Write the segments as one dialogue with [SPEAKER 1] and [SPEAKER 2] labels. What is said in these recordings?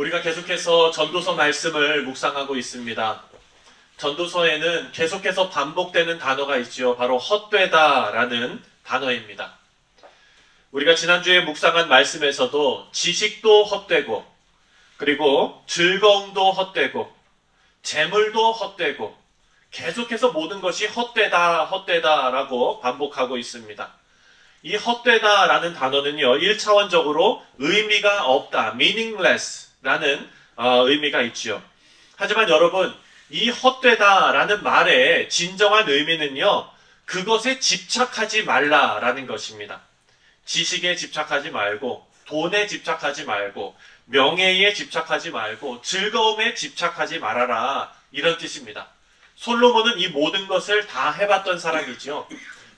[SPEAKER 1] 우리가 계속해서 전도서 말씀을 묵상하고 있습니다. 전도서에는 계속해서 반복되는 단어가 있지요. 바로 헛되다라는 단어입니다. 우리가 지난주에 묵상한 말씀에서도 지식도 헛되고, 그리고 즐거움도 헛되고, 재물도 헛되고, 계속해서 모든 것이 헛되다, 헛되다라고 반복하고 있습니다. 이 헛되다라는 단어는요, 1차원적으로 의미가 없다, meaningless라는 의미가 있지요. 하지만 여러분, 이 헛되다라는 말의 진정한 의미는요, 그것에 집착하지 말라라는 것입니다. 지식에 집착하지 말고, 돈에 집착하지 말고, 명예에 집착하지 말고, 즐거움에 집착하지 말아라, 이런 뜻입니다. 솔로몬은 이 모든 것을 다 해봤던 사람이죠.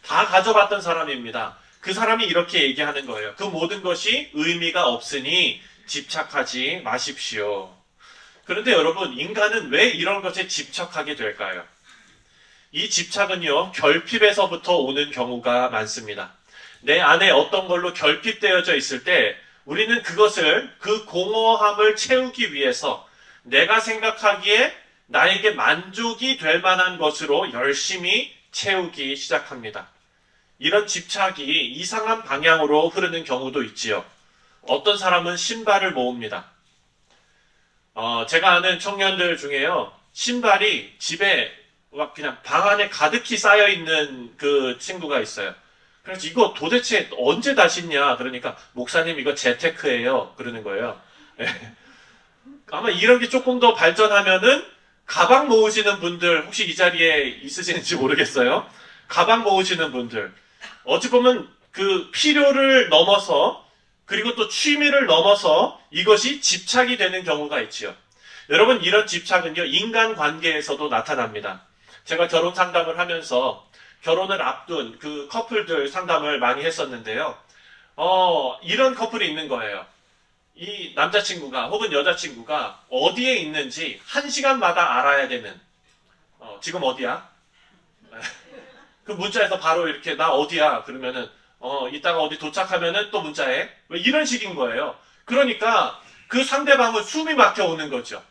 [SPEAKER 1] 다 가져봤던 사람입니다. 그 사람이 이렇게 얘기하는 거예요. 그 모든 것이 의미가 없으니 집착하지 마십시오. 그런데 여러분, 인간은 왜 이런 것에 집착하게 될까요? 이 집착은요, 결핍에서부터 오는 경우가 많습니다. 내 안에 어떤 걸로 결핍되어져 있을 때 우리는 그것을, 그 공허함을 채우기 위해서 내가 생각하기에 나에게 만족이 될 만한 것으로 열심히 채우기 시작합니다. 이런 집착이 이상한 방향으로 흐르는 경우도 있지요. 어떤 사람은 신발을 모읍니다. 제가 아는 청년들 중에요, 신발이 집에 막 그냥 방 안에 가득히 쌓여있는 그 친구가 있어요. 그래서 이거 도대체 언제 다 신냐? 그러니까, 목사님 이거 재테크예요. 그러는 거예요. 아마 이런 게 조금 더 발전하면은 가방 모으시는 분들, 혹시 이 자리에 있으신지 모르겠어요. 가방 모으시는 분들. 어찌 보면 그 필요를 넘어서, 그리고 또 취미를 넘어서 이것이 집착이 되는 경우가 있지요. 여러분, 이런 집착은요, 인간관계에서도 나타납니다. 제가 결혼 상담을 하면서 결혼을 앞둔 그 커플들 상담을 많이 했었는데요. 이런 커플이 있는 거예요. 이 남자친구가 혹은 여자친구가 어디에 있는지 1시간마다 알아야 되는, 지금 어디야? 그 문자에서 바로 이렇게 나 어디야? 그러면은 이따가 어디 도착하면은 또 문자해. 이런 식인 거예요. 그러니까 그 상대방은 숨이 막혀 오는 거죠.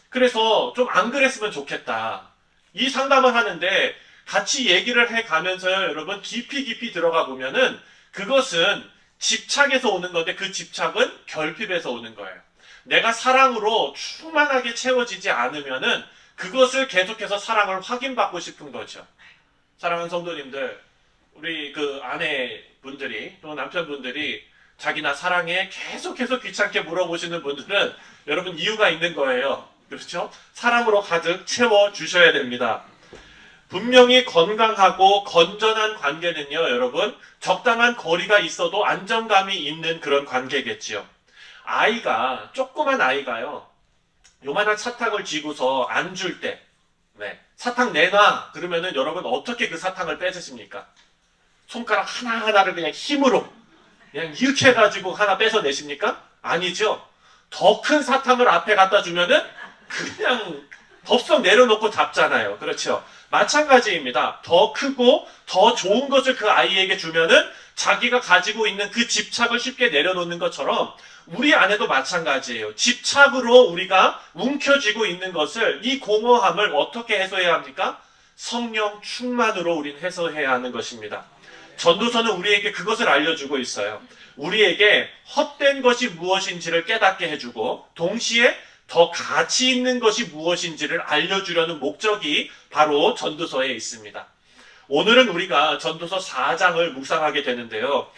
[SPEAKER 1] 그래서 좀 안 그랬으면 좋겠다. 이 상담을 하는데 같이 얘기를 해 가면서요, 여러분, 깊이 들어가 보면은 그것은 집착에서 오는 건데, 그 집착은 결핍에서 오는 거예요. 내가 사랑으로 충만하게 채워지지 않으면은 그것을 계속해서 사랑을 확인받고 싶은 거죠. 사랑하는 성도님들, 우리 그 아내분들이 또 남편분들이 자기 나 사랑해 계속해서 귀찮게 물어보시는 분들은 여러분 이유가 있는 거예요. 그렇죠? 사랑으로 가득 채워주셔야 됩니다. 분명히 건강하고 건전한 관계는요, 여러분, 적당한 거리가 있어도 안정감이 있는 그런 관계겠지요. 아이가, 조그만 아이가요, 요만한 사탕을 쥐고서 안 줄 때, 사탕 내놔! 그러면은 여러분 어떻게 그 사탕을 뺏으십니까? 손가락 하나하나를 그냥 힘으로, 그냥 이렇게 해가지고 하나 뺏어내십니까? 아니죠. 더 큰 사탕을 앞에 갖다 주면은 그냥 덥석 내려놓고 잡잖아요. 그렇죠? 마찬가지입니다. 더 크고 더 좋은 것을 그 아이에게 주면은 자기가 가지고 있는 그 집착을 쉽게 내려놓는 것처럼 우리 안에도 마찬가지예요. 집착으로 우리가 움켜쥐고 있는 것을, 이 공허함을 어떻게 해소해야 합니까? 성령 충만으로 우리는 해소해야 하는 것입니다. 전도서는 우리에게 그것을 알려주고 있어요. 우리에게 헛된 것이 무엇인지를 깨닫게 해주고, 동시에 더 가치 있는 것이 무엇인지를 알려주려는 목적이 바로 전도서에 있습니다. 오늘은 우리가 전도서 4장을 묵상하게 되는데요.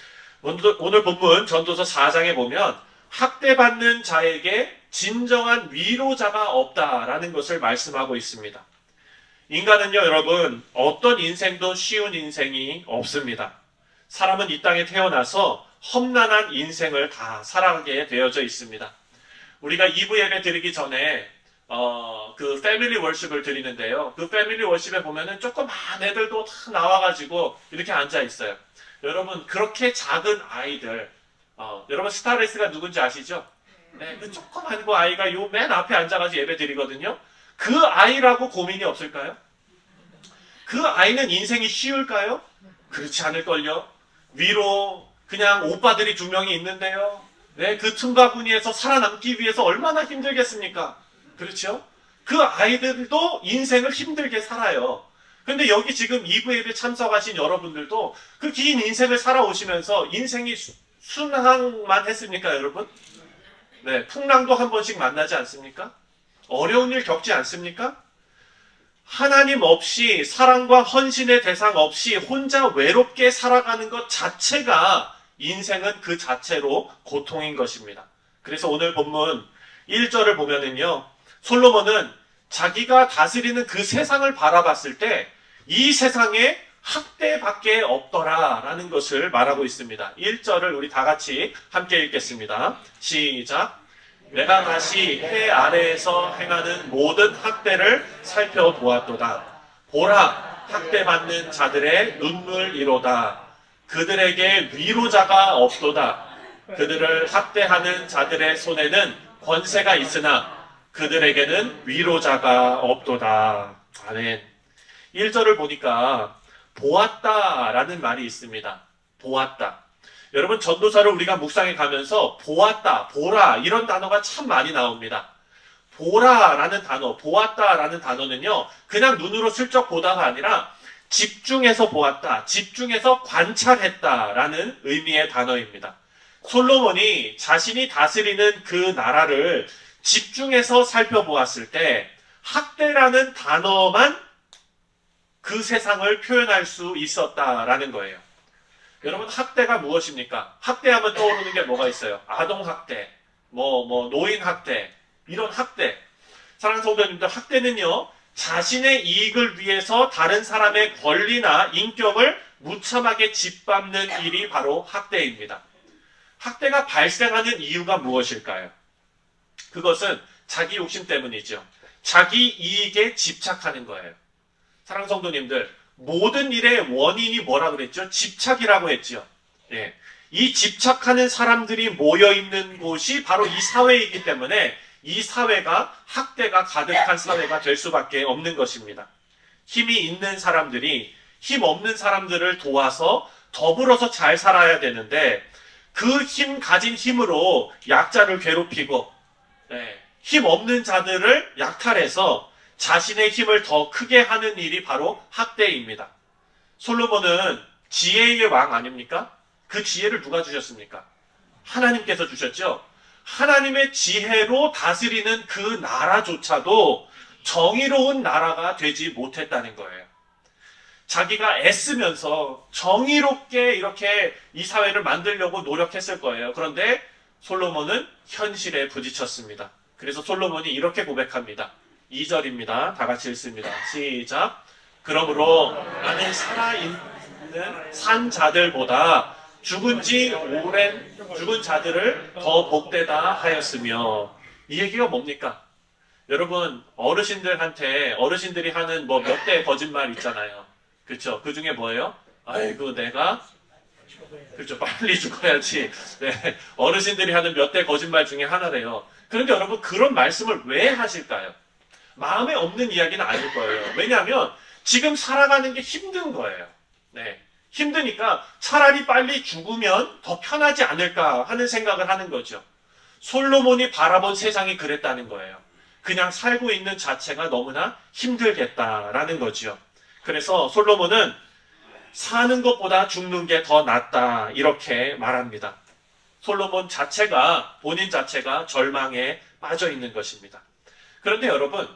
[SPEAKER 1] 오늘 본문 전도서 4장에 보면 학대받는 자에게 진정한 위로자가 없다라는 것을 말씀하고 있습니다. 인간은요, 여러분, 어떤 인생도 쉬운 인생이 없습니다. 사람은 이 땅에 태어나서 험난한 인생을 다 살아가게 되어져 있습니다. 우리가 2부 예배 드리기 전에 그 패밀리 월십을 드리는데요. 그 패밀리 월십에 보면은 조그만 애들도 다 나와가지고 이렇게 앉아 있어요. 여러분, 그렇게 작은 아이들, 여러분 스타레스가 누군지 아시죠? 네, 그 조그만 그 아이가 요 맨 앞에 앉아가지고 예배 드리거든요. 그 아이라고 고민이 없을까요? 그 아이는 인생이 쉬울까요? 그렇지 않을걸요. 위로 그냥 오빠들이 2명이 있는데요. 네, 그 틈바구니에서 살아남기 위해서 얼마나 힘들겠습니까? 그렇죠? 그 아이들도 인생을 힘들게 살아요. 근데 여기 지금 2부 예배 참석하신 여러분들도 그 긴 인생을 살아오시면서 인생이 순항만 했습니까, 여러분? 네, 풍랑도 한 번씩 만나지 않습니까? 어려운 일 겪지 않습니까? 하나님 없이 사랑과 헌신의 대상 없이 혼자 외롭게 살아가는 것 자체가 인생은 그 자체로 고통인 것입니다. 그래서 오늘 본문 1절을 보면은요, 솔로몬은 자기가 다스리는 그 세상을 바라봤을 때 이 세상에 학대밖에 없더라 라는 것을 말하고 있습니다. 1절을 우리 다 같이 함께 읽겠습니다. 시작. 내가 다시 해 아래에서 행하는 모든 학대를 살펴보았도다. 보라, 학대받는 자들의 눈물이로다. 그들에게 위로자가 없도다. 그들을 학대하는 자들의 손에는 권세가 있으나 그들에게는 위로자가 없도다. 아멘. 1절을 보니까 보았다라는 말이 있습니다. 보았다. 여러분, 전도서를 우리가 묵상해 가면서 보았다, 보라 이런 단어가 참 많이 나옵니다. 보라라는 단어, 보았다라는 단어는요, 그냥 눈으로 슬쩍 보다가 아니라 집중해서 보았다, 집중해서 관찰했다라는 의미의 단어입니다. 솔로몬이 자신이 다스리는 그 나라를 집중해서 살펴보았을 때 학대라는 단어만 그 세상을 표현할 수 있었다라는 거예요. 여러분, 학대가 무엇입니까? 학대하면 떠오르는 게 뭐가 있어요? 아동학대, 노인학대, 이런 학대. 사랑하는 성도님들, 학대는요, 자신의 이익을 위해서 다른 사람의 권리나 인격을 무참하게 짓밟는 일이 바로 학대입니다. 학대가 발생하는 이유가 무엇일까요? 그것은 자기 욕심 때문이죠. 자기 이익에 집착하는 거예요. 사랑하는 성도님들, 모든 일의 원인이 뭐라 그랬죠? 집착이라고 했죠. 예. 이 집착하는 사람들이 모여있는 곳이 바로 이 사회이기 때문에 이 사회가 학대가 가득한 사회가 될 수밖에 없는 것입니다. 힘이 있는 사람들이 힘 없는 사람들을 도와서 더불어서 잘 살아야 되는데 그 가진 힘으로 약자를 괴롭히고 힘 없는 자들을 약탈해서 자신의 힘을 더 크게 하는 일이 바로 학대입니다. 솔로몬은 지혜의 왕 아닙니까? 그 지혜를 누가 주셨습니까? 하나님께서 주셨죠. 하나님의 지혜로 다스리는 그 나라조차도 정의로운 나라가 되지 못했다는 거예요. 자기가 애쓰면서 정의롭게 이렇게 이 사회를 만들려고 노력했을 거예요. 그런데 솔로몬은 현실에 부딪혔습니다. 그래서 솔로몬이 이렇게 고백합니다. 2절입니다. 다 같이 읽습니다. 시작. 그러므로 나는 살아있는 산 자들보다 죽은 자들을 더 복되다 하였으며, 이 얘기가 뭡니까? 여러분, 어르신들이 하는 몇 대 거짓말 있잖아요. 그렇죠? 그 중에 뭐예요? 아이고, 내가 그렇죠. 빨리 죽어야지. 네. 어르신들이 하는 몇 대 거짓말 중에 하나래요. 그런데 여러분, 그런 말씀을 왜 하실까요? 마음에 없는 이야기는 아닐 거예요. 왜냐하면 지금 살아가는 게 힘든 거예요. 네. 힘드니까 차라리 빨리 죽으면 더 편하지 않을까 하는 생각을 하는 거죠. 솔로몬이 바라본 세상이 그랬다는 거예요. 그냥 살고 있는 자체가 너무나 힘들겠다라는 거죠. 그래서 솔로몬은 사는 것보다 죽는 게 더 낫다 이렇게 말합니다. 솔로몬 본인 자체가 절망에 빠져 있는 것입니다. 그런데 여러분,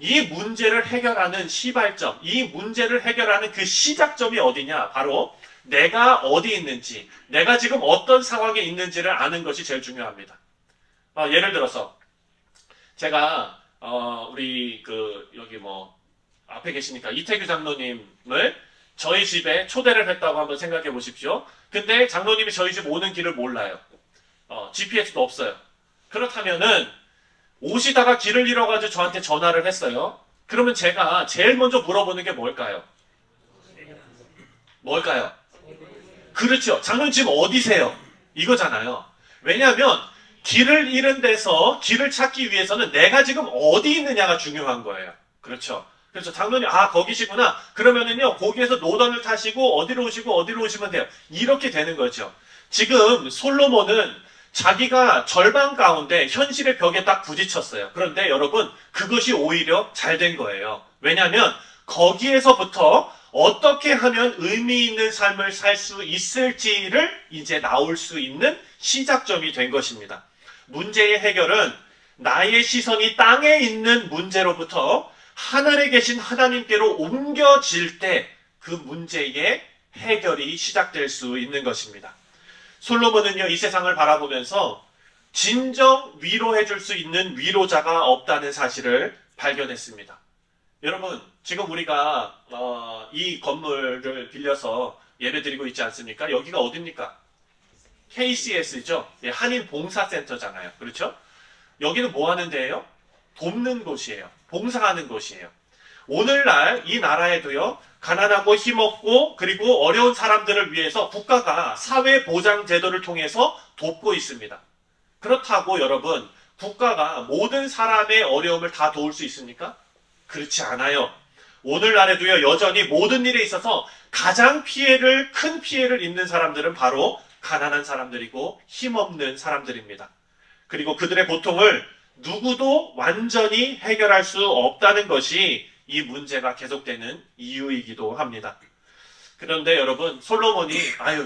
[SPEAKER 1] 이 문제를 해결하는 시발점, 이 문제를 해결하는 그 시작점이 어디냐? 바로 내가 어디 있는지, 내가 지금 어떤 상황에 있는지를 아는 것이 제일 중요합니다. 예를 들어서 제가 우리 여기 앞에 계시니까 이태규 장로님을 저희 집에 초대를 했다고 한번 생각해 보십시오. 근데 장로님이 저희 집 오는 길을 몰라요. GPS도 없어요. 그렇다면은 오시다가 길을 잃어가지고 저한테 전화를 했어요. 그러면 제가 제일 먼저 물어보는 게 뭘까요? 그렇죠. 장로님 지금 어디세요? 이거잖아요. 왜냐하면 길을 잃은 데서 길을 찾기 위해서는 내가 지금 어디 있느냐가 중요한 거예요. 그렇죠. 그래서 장로님, 거기시구나. 그러면은요, 거기에서 노던을 타시고 어디로 오시면 돼요. 이렇게 되는 거죠. 지금 솔로몬은 자기가 절망 가운데 현실의 벽에 딱 부딪혔어요. 그런데 여러분, 그것이 오히려 잘 된 거예요. 왜냐하면 거기에서부터 어떻게 하면 의미 있는 삶을 살 수 있을지를 이제 나올 수 있는 시작점이 된 것입니다. 문제의 해결은 나의 시선이 땅에 있는 문제로부터 하늘에 계신 하나님께로 옮겨질 때 그 문제의 해결이 시작될 수 있는 것입니다. 솔로몬은요, 이 세상을 바라보면서 진정 위로해 줄 수 있는 위로자가 없다는 사실을 발견했습니다. 여러분, 지금 우리가 이 건물을 빌려서 예배드리고 있지 않습니까? 여기가 어딥니까? KCS죠. 한인 봉사센터잖아요. 그렇죠? 여기는 뭐 하는 데예요? 돕는 곳이에요. 봉사하는 곳이에요. 오늘날 이 나라에도요, 가난하고 힘없고 그리고 어려운 사람들을 위해서 국가가 사회보장제도를 통해서 돕고 있습니다. 그렇다고 여러분, 국가가 모든 사람의 어려움을 다 도울 수 있습니까? 그렇지 않아요. 오늘날에도요, 여전히 모든 일에 있어서 가장 큰 피해를 입는 사람들은 바로 가난한 사람들이고 힘없는 사람들입니다. 그리고 그들의 고통을 누구도 완전히 해결할 수 없다는 것이 이 문제가 계속되는 이유이기도 합니다. 그런데 여러분, 솔로몬이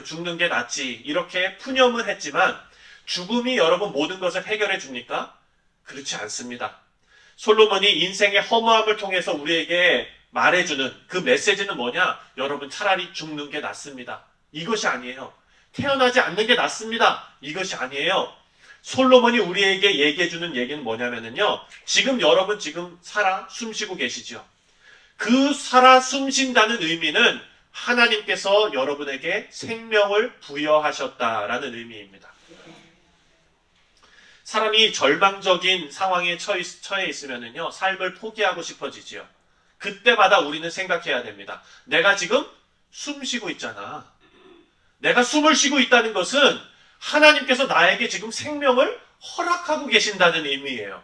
[SPEAKER 1] 죽는 게 낫지 이렇게 푸념은 했지만 죽음이 여러분 모든 것을 해결해 줍니까? 그렇지 않습니다. 솔로몬이 인생의 허무함을 통해서 우리에게 말해주는 그 메시지는 뭐냐? 여러분, 차라리 죽는 게 낫습니다. 이것이 아니에요. 태어나지 않는 게 낫습니다. 이것이 아니에요. 솔로몬이 우리에게 얘기해주는 얘기는 뭐냐면요, 지금 여러분 살아 숨쉬고 계시죠. 그 살아 숨쉰다는 의미는 하나님께서 여러분에게 생명을 부여하셨다라는 의미입니다. 사람이 절망적인 상황에 처해 있으면요, 삶을 포기하고 싶어지지요. 그때마다 우리는 생각해야 됩니다. 내가 지금 숨 쉬고 있잖아. 내가 숨을 쉬고 있다는 것은 하나님께서 나에게 지금 생명을 허락하고 계신다는 의미예요.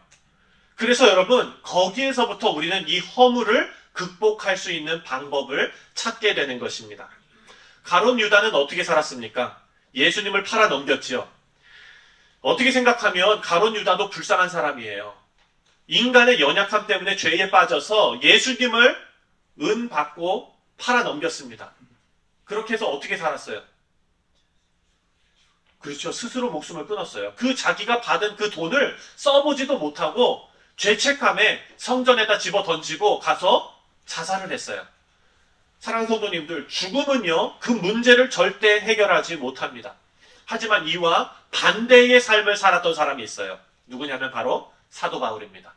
[SPEAKER 1] 그래서 여러분, 거기에서부터 우리는 이 허물을 극복할 수 있는 방법을 찾게 되는 것입니다. 가룟 유다는 어떻게 살았습니까? 예수님을 팔아 넘겼지요. 어떻게 생각하면 가룟 유다도 불쌍한 사람이에요. 인간의 연약함 때문에 죄에 빠져서 예수님을 은받고 팔아 넘겼습니다. 그렇게 해서 어떻게 살았어요? 그렇죠. 스스로 목숨을 끊었어요. 그 자기가 받은 그 돈을 써보지도 못하고 죄책감에 성전에다 집어 던지고 가서 자살을 했어요. 사랑하는 성도님들, 죽음은요, 그 문제를 절대 해결하지 못합니다. 하지만 이와 반대의 삶을 살았던 사람이 있어요. 누구냐면 바로 사도 바울입니다.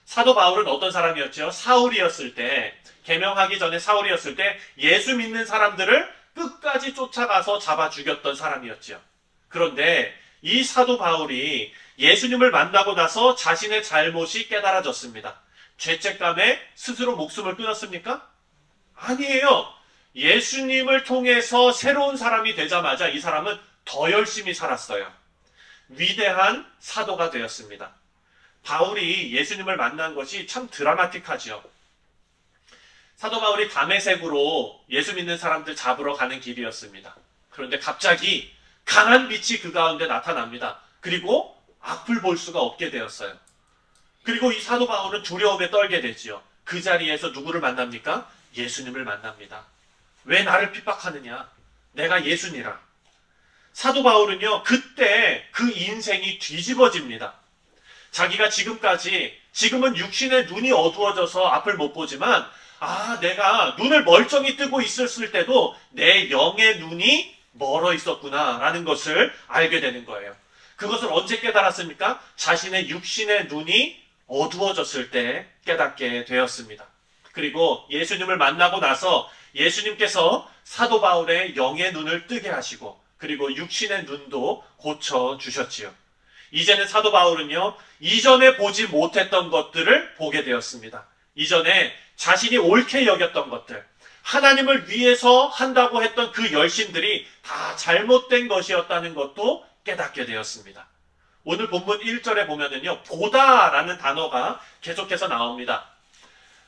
[SPEAKER 1] 사도 바울은 어떤 사람이었죠? 사울이었을 때, 계명하기 전에 사울이었을 때 예수 믿는 사람들을 끝까지 쫓아가서 잡아 죽였던 사람이었죠. 그런데 이 사도 바울이 예수님을 만나고 나서 자신의 잘못이 깨달아졌습니다. 죄책감에 스스로 목숨을 끊었습니까? 아니에요. 예수님을 통해서 새로운 사람이 되자마자 이 사람은 더 열심히 살았어요. 위대한 사도가 되었습니다. 바울이 예수님을 만난 것이 참 드라마틱하죠. 사도 바울이 다메섹으로 예수 믿는 사람들 잡으러 가는 길이었습니다. 그런데 갑자기 강한 빛이 그 가운데 나타납니다. 그리고 앞을 볼 수가 없게 되었어요. 그리고 이 사도 바울은 두려움에 떨게 되지요. 그 자리에서 누구를 만납니까? 예수님을 만납니다. 왜 나를 핍박하느냐? 내가 예수니라. 사도 바울은요, 그때 그 인생이 뒤집어집니다. 자기가 지금은 육신의 눈이 어두워져서 앞을 못 보지만, 내가 눈을 멀쩡히 뜨고 있었을 때도 내 영의 눈이 멀어 있었구나 라는 것을 알게 되는 거예요. 그것을 언제 깨달았습니까? 자신의 육신의 눈이 어두워졌을 때 깨닫게 되었습니다. 그리고 예수님을 만나고 나서 예수님께서 사도 바울의 영의 눈을 뜨게 하시고, 그리고 육신의 눈도 고쳐주셨지요. 이제는 사도 바울은요, 이전에 보지 못했던 것들을 보게 되었습니다. 이전에 자신이 옳게 여겼던 것들, 하나님을 위해서 한다고 했던 그 열심들이 다 잘못된 것이었다는 것도 깨닫게 되었습니다. 오늘 본문 1절에 보면은요, 보다라는 단어가 계속해서 나옵니다.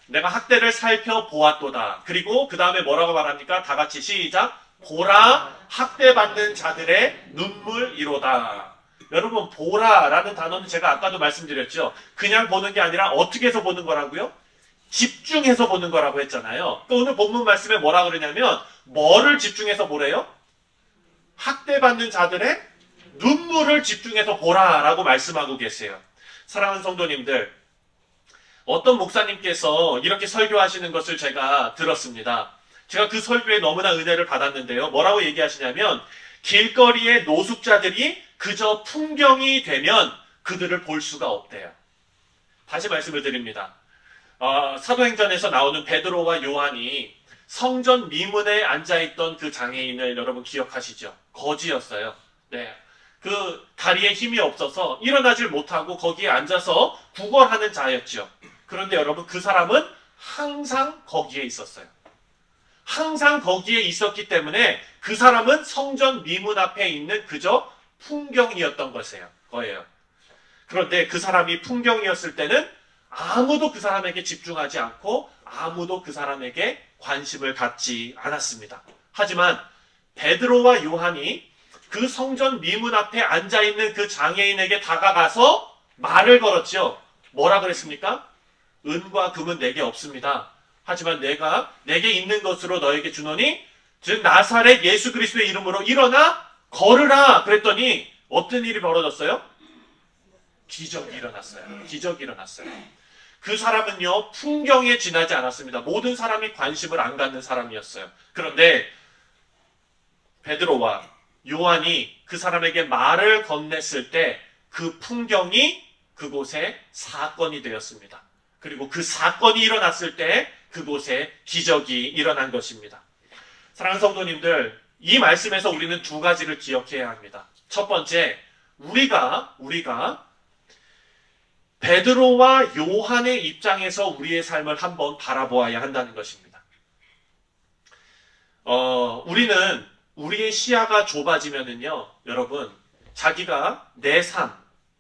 [SPEAKER 1] 내가 학대를 살펴보았도다. 그리고 그 다음에 뭐라고 말합니까? 다 같이 시작. 보라, 학대받는 자들의 눈물이로다. 여러분 보라라는 단어는 제가 아까도 말씀드렸죠. 그냥 보는 게 아니라 어떻게 해서 보는 거라고요? 집중해서 보는 거라고 했잖아요. 또 오늘 본문 말씀에 뭐라 그러냐면 뭐를 집중해서 보래요? 학대받는 자들의 눈물을 집중해서 보라라고 말씀하고 계세요. 사랑하는 성도님들, 어떤 목사님께서 이렇게 설교하시는 것을 제가 들었습니다. 제가 그 설교에 너무나 은혜를 받았는데요. 뭐라고 얘기하시냐면 길거리의 노숙자들이 그저 풍경이 되면 그들을 볼 수가 없대요. 다시 말씀을 드립니다. 사도행전에서 나오는 베드로와 요한이 성전 미문에 앉아있던 그 장애인을 여러분 기억하시죠? 거지였어요. 네. 그 다리에 힘이 없어서 일어나질 못하고 거기에 앉아서 구걸하는 자였죠. 그런데 여러분 그 사람은 항상 거기에 있었어요. 항상 거기에 있었기 때문에 그 사람은 성전 미문 앞에 있는 그저 풍경이었던 거예요. 그런데 그 사람이 풍경이었을 때는 아무도 그 사람에게 집중하지 않고 아무도 그 사람에게 관심을 갖지 않았습니다. 하지만 베드로와 요한이 그 성전 미문 앞에 앉아있는 그 장애인에게 다가가서 말을 걸었죠. 뭐라 그랬습니까? 은과 금은 내게 없습니다. 하지만 내게 있는 것으로 너에게 주노니 즉 나사렛 예수 그리스도의 이름으로 일어나 걸으라 그랬더니 어떤 일이 벌어졌어요? 기적이 일어났어요. 기적이 일어났어요. 그 사람은요 풍경에 지나지 않았습니다. 모든 사람이 관심을 안 갖는 사람이었어요. 그런데 베드로와 요한이 그 사람에게 말을 건넸을 때 그 풍경이 그곳에 사건이 되었습니다. 그리고 그 사건이 일어났을 때 그곳에 기적이 일어난 것입니다. 사랑하는 성도님들, 이 말씀에서 우리는 두 가지를 기억해야 합니다. 첫 번째, 우리가 베드로와 요한의 입장에서 우리의 삶을 한번 바라보아야 한다는 것입니다. 우리는 우리의 시야가 좁아지면은요, 여러분, 자기가 내 삶,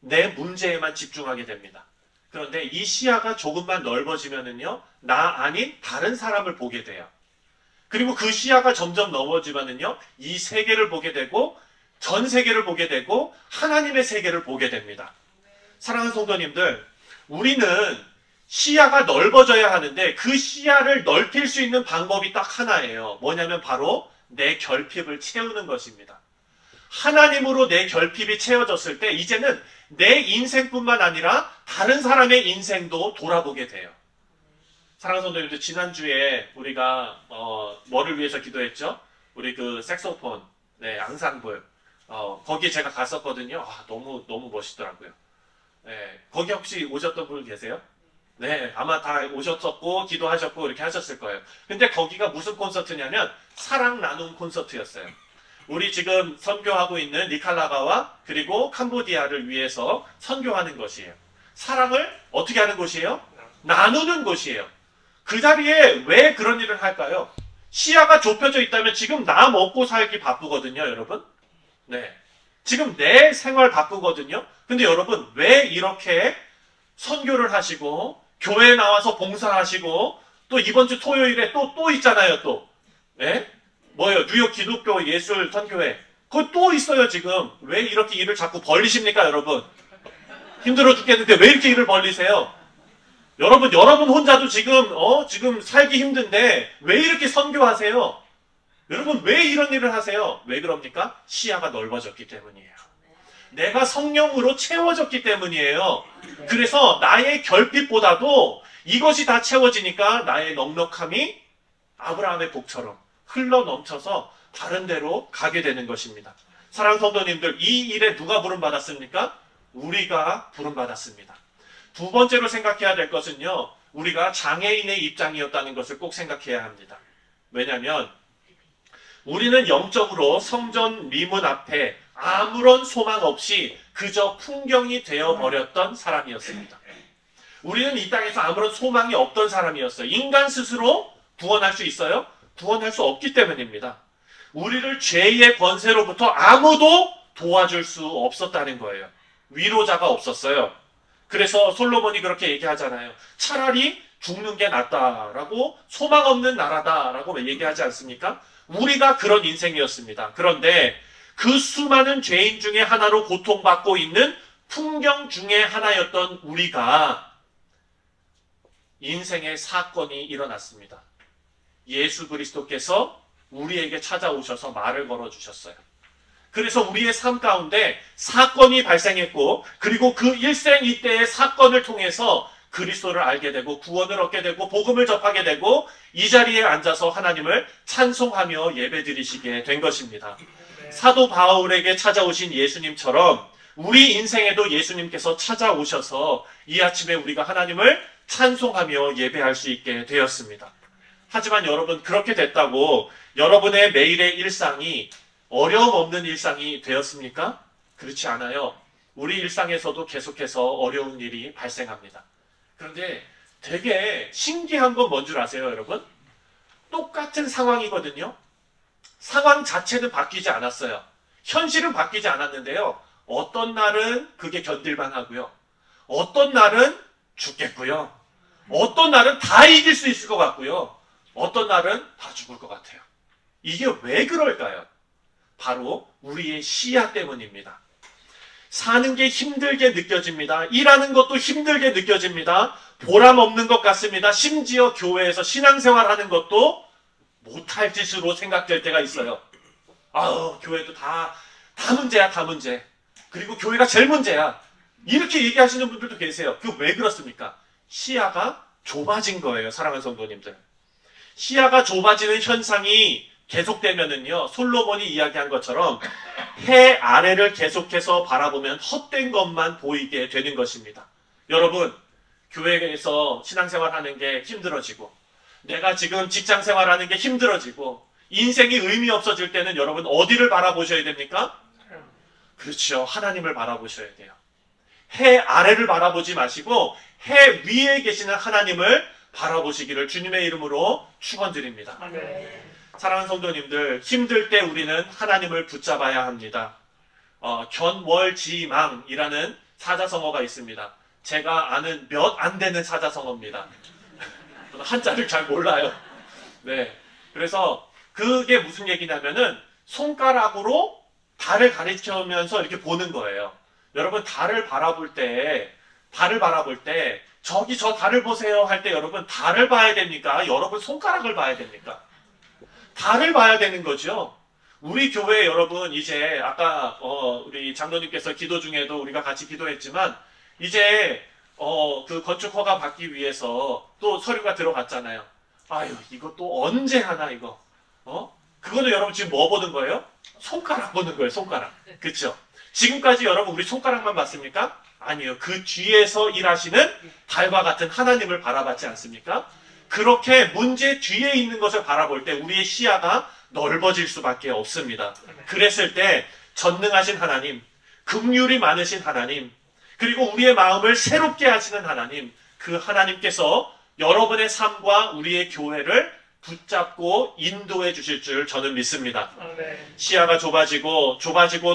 [SPEAKER 1] 내 문제에만 집중하게 됩니다. 그런데 이 시야가 조금만 넓어지면은요, 나 아닌 다른 사람을 보게 돼요. 그리고 그 시야가 점점 넓어지면은요, 이 세계를 보게 되고, 전 세계를 보게 되고, 하나님의 세계를 보게 됩니다. 사랑하는 성도님들, 우리는 시야가 넓어져야 하는데 그 시야를 넓힐 수 있는 방법이 딱 하나예요. 뭐냐면 바로 내 결핍을 채우는 것입니다. 하나님으로 내 결핍이 채워졌을 때 이제는 내 인생뿐만 아니라 다른 사람의 인생도 돌아보게 돼요. 사랑하는 성도님들, 지난주에 우리가 뭐를 위해서 기도했죠? 우리 그 색소폰, 네, 앙상블, 거기에 제가 갔었거든요. 너무 멋있더라고요. 네, 거기 혹시 오셨던 분 계세요? 네, 아마 다 오셨었고 기도하셨고 이렇게 하셨을 거예요. 근데 거기가 무슨 콘서트냐면 사랑 나눔 콘서트였어요. 우리 지금 선교하고 있는 니칼라가와 그리고 캄보디아를 위해서 선교하는 것이에요. 사랑을 어떻게 하는 곳이에요? 나누는 곳이에요. 그 자리에 왜 그런 일을 할까요? 시야가 좁혀져 있다면 지금 나 먹고 살기 바쁘거든요, 여러분. 네, 지금 내 생활 바쁘거든요. 근데 여러분 왜 이렇게 선교를 하시고 교회에 나와서 봉사하시고 또 이번 주 토요일에 또 있잖아요. 또 네? 뭐예요? 뉴욕 기독교 예술 선교회 그거 또 있어요. 지금 왜 이렇게 일을 자꾸 벌리십니까, 여러분? 힘들어 죽겠는데 왜 이렇게 일을 벌리세요? 여러분 혼자도 지금 살기 힘든데 왜 이렇게 선교하세요? 여러분 왜 이런 일을 하세요? 왜 그럽니까? 시야가 넓어졌기 때문이에요. 내가 성령으로 채워졌기 때문이에요. 그래서 나의 결핍보다도 이것이 다 채워지니까 나의 넉넉함이 아브라함의 복처럼 흘러 넘쳐서 다른 데로 가게 되는 것입니다. 사랑하는 성도님들, 이 일에 누가 부름받았습니까? 우리가 부름받았습니다. 두 번째로 생각해야 될 것은요, 우리가 장애인의 입장이었다는 것을 꼭 생각해야 합니다. 왜냐하면 우리는 영적으로 성전 미문 앞에 아무런 소망 없이 그저 풍경이 되어버렸던 사람이었습니다. 우리는 이 땅에서 아무런 소망이 없던 사람이었어요. 인간 스스로 구원할 수 있어요? 구원할 수 없기 때문입니다. 우리를 죄의 권세로부터 아무도 도와줄 수 없었다는 거예요. 위로자가 없었어요. 그래서 솔로몬이 그렇게 얘기하잖아요. 차라리 죽는 게 낫다라고, 소망 없는 나라다라고 얘기하지 않습니까? 우리가 그런 인생이었습니다. 그런데 그 수많은 죄인 중에 하나로 고통받고 있는 풍경 중에 하나였던 우리가 인생의 사건이 일어났습니다. 예수 그리스도께서 우리에게 찾아오셔서 말을 걸어주셨어요. 그래서 우리의 삶 가운데 사건이 발생했고, 그리고 그 일생 이때의 사건을 통해서 그리스도를 알게 되고 구원을 얻게 되고 복음을 접하게 되고 이 자리에 앉아서 하나님을 찬송하며 예배드리시게 된 것입니다. 사도 바울에게 찾아오신 예수님처럼 우리 인생에도 예수님께서 찾아오셔서 이 아침에 우리가 하나님을 찬송하며 예배할 수 있게 되었습니다. 하지만 여러분, 그렇게 됐다고 여러분의 매일의 일상이 어려움 없는 일상이 되었습니까? 그렇지 않아요. 우리 일상에서도 계속해서 어려운 일이 발생합니다. 그런데 되게 신기한 건 뭔 줄 아세요, 여러분? 똑같은 상황이거든요. 상황 자체는 바뀌지 않았어요. 현실은 바뀌지 않았는데요. 어떤 날은 그게 견딜만 하고요. 어떤 날은 죽겠고요. 어떤 날은 다 이길 수 있을 것 같고요. 어떤 날은 다 죽을 것 같아요. 이게 왜 그럴까요? 바로 우리의 시야 때문입니다. 사는 게 힘들게 느껴집니다. 일하는 것도 힘들게 느껴집니다. 보람 없는 것 같습니다. 심지어 교회에서 신앙생활하는 것도 못할 짓으로 생각될 때가 있어요. 아우, 교회도 다 문제야, 다 문제. 그리고 교회가 제일 문제야. 이렇게 얘기하시는 분들도 계세요. 그 왜 그렇습니까? 시야가 좁아진 거예요, 사랑하는 성도님들. 시야가 좁아지는 현상이 계속되면은요, 솔로몬이 이야기한 것처럼 해 아래를 계속해서 바라보면 헛된 것만 보이게 되는 것입니다. 여러분, 교회에서 신앙생활하는 게 힘들어지고, 내가 지금 직장생활하는 게 힘들어지고, 인생이 의미 없어질 때는 여러분 어디를 바라보셔야 됩니까? 그렇죠. 하나님을 바라보셔야 돼요. 해 아래를 바라보지 마시고 해 위에 계시는 하나님을 바라보시기를 주님의 이름으로 축원드립니다. 사랑하는 성도님들, 힘들 때 우리는 하나님을 붙잡아야 합니다. 견월지망이라는 사자성어가 있습니다. 제가 아는 몇 안 되는 사자성어입니다. 저는 한자를 잘 몰라요. 네, 그래서 그게 무슨 얘기냐면은 손가락으로 달을 가리켜면서 이렇게 보는 거예요. 여러분, 달을 바라볼 때 저기 저 달을 보세요 할 때 여러분 달을 봐야 됩니까? 여러분 손가락을 봐야 됩니까? 달을 봐야 되는 거죠. 우리 교회 여러분, 이제 아까 우리 장로님께서 기도 중에도 우리가 같이 기도했지만 이제 그 건축 허가 받기 위해서 또 서류가 들어갔잖아요. 아유, 이거 또 언제 하나 이거. 그거는 여러분 지금 뭐 보는 거예요? 손가락 보는 거예요, 손가락. 그렇죠? 지금까지 여러분 우리 손가락만 봤습니까? 아니에요. 그 뒤에서 일하시는 달과 같은 하나님을 바라봤지 않습니까? 그렇게 문제 뒤에 있는 것을 바라볼 때 우리의 시야가 넓어질 수밖에 없습니다. 그랬을 때 전능하신 하나님, 긍휼이 많으신 하나님, 그리고 우리의 마음을 새롭게 하시는 하나님, 그 하나님께서 여러분의 삶과 우리의 교회를 붙잡고 인도해 주실 줄 저는 믿습니다. 시야가 좁아지고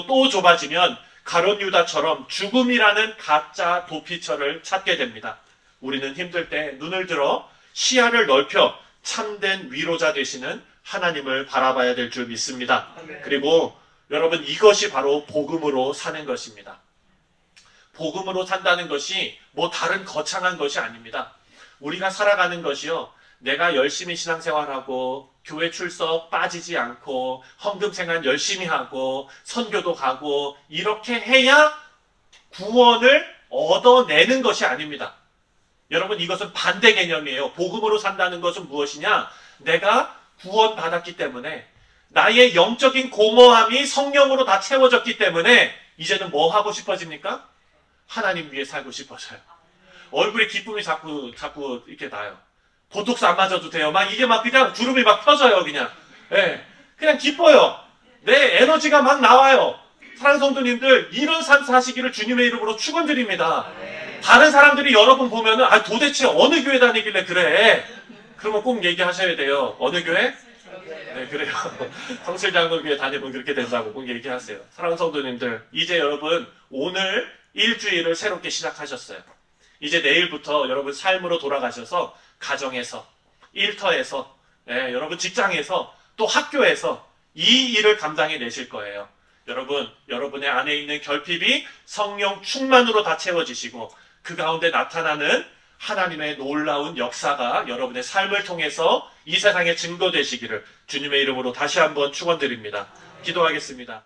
[SPEAKER 1] 또 좁아지면 가룟 유다처럼 죽음이라는 가짜 도피처를 찾게 됩니다. 우리는 힘들 때 눈을 들어 시야를 넓혀 참된 위로자 되시는 하나님을 바라봐야 될 줄 믿습니다. 그리고 여러분, 이것이 바로 복음으로 사는 것입니다. 복음으로 산다는 것이 뭐 다른 거창한 것이 아닙니다. 우리가 살아가는 것이요, 내가 열심히 신앙생활하고 교회 출석 빠지지 않고 헌금생활 열심히 하고 선교도 가고 이렇게 해야 구원을 얻어내는 것이 아닙니다. 여러분, 이것은 반대 개념이에요. 복음으로 산다는 것은 무엇이냐? 내가 구원받았기 때문에 나의 영적인 공허함이 성령으로 다 채워졌기 때문에 이제는 뭐 하고 싶어집니까? 하나님 위해 살고 싶어져요. 얼굴에 기쁨이 자꾸 이렇게 나요. 보톡스 안 맞아도 돼요. 막 이게 막 그냥 주름이 막 펴져요. 그냥. 네, 그냥 기뻐요. 내 에너지가 막 나와요. 사랑하는 성도님들, 이런 삶 사시기를 주님의 이름으로 축원드립니다. 다른 사람들이 여러분 보면은 도대체 어느 교회 다니길래 그래? 그러면 꼭 얘기하셔야 돼요. 어느 교회? 네, 그래요. 성실장로교회 다니면 그렇게 된다고 꼭 얘기하세요. 사랑하는 성도님들, 이제 여러분 오늘 일주일을 새롭게 시작하셨어요. 이제 내일부터 여러분 삶으로 돌아가셔서 가정에서, 일터에서, 여러분 직장에서, 또 학교에서 이 일을 감당해 내실 거예요. 여러분, 여러분의 안에 있는 결핍이 성령 충만으로 다 채워지시고 그 가운데 나타나는 하나님의 놀라운 역사가 여러분의 삶을 통해서 이 세상에 증거되시기를 주님의 이름으로 다시 한번 축원드립니다. 기도하겠습니다.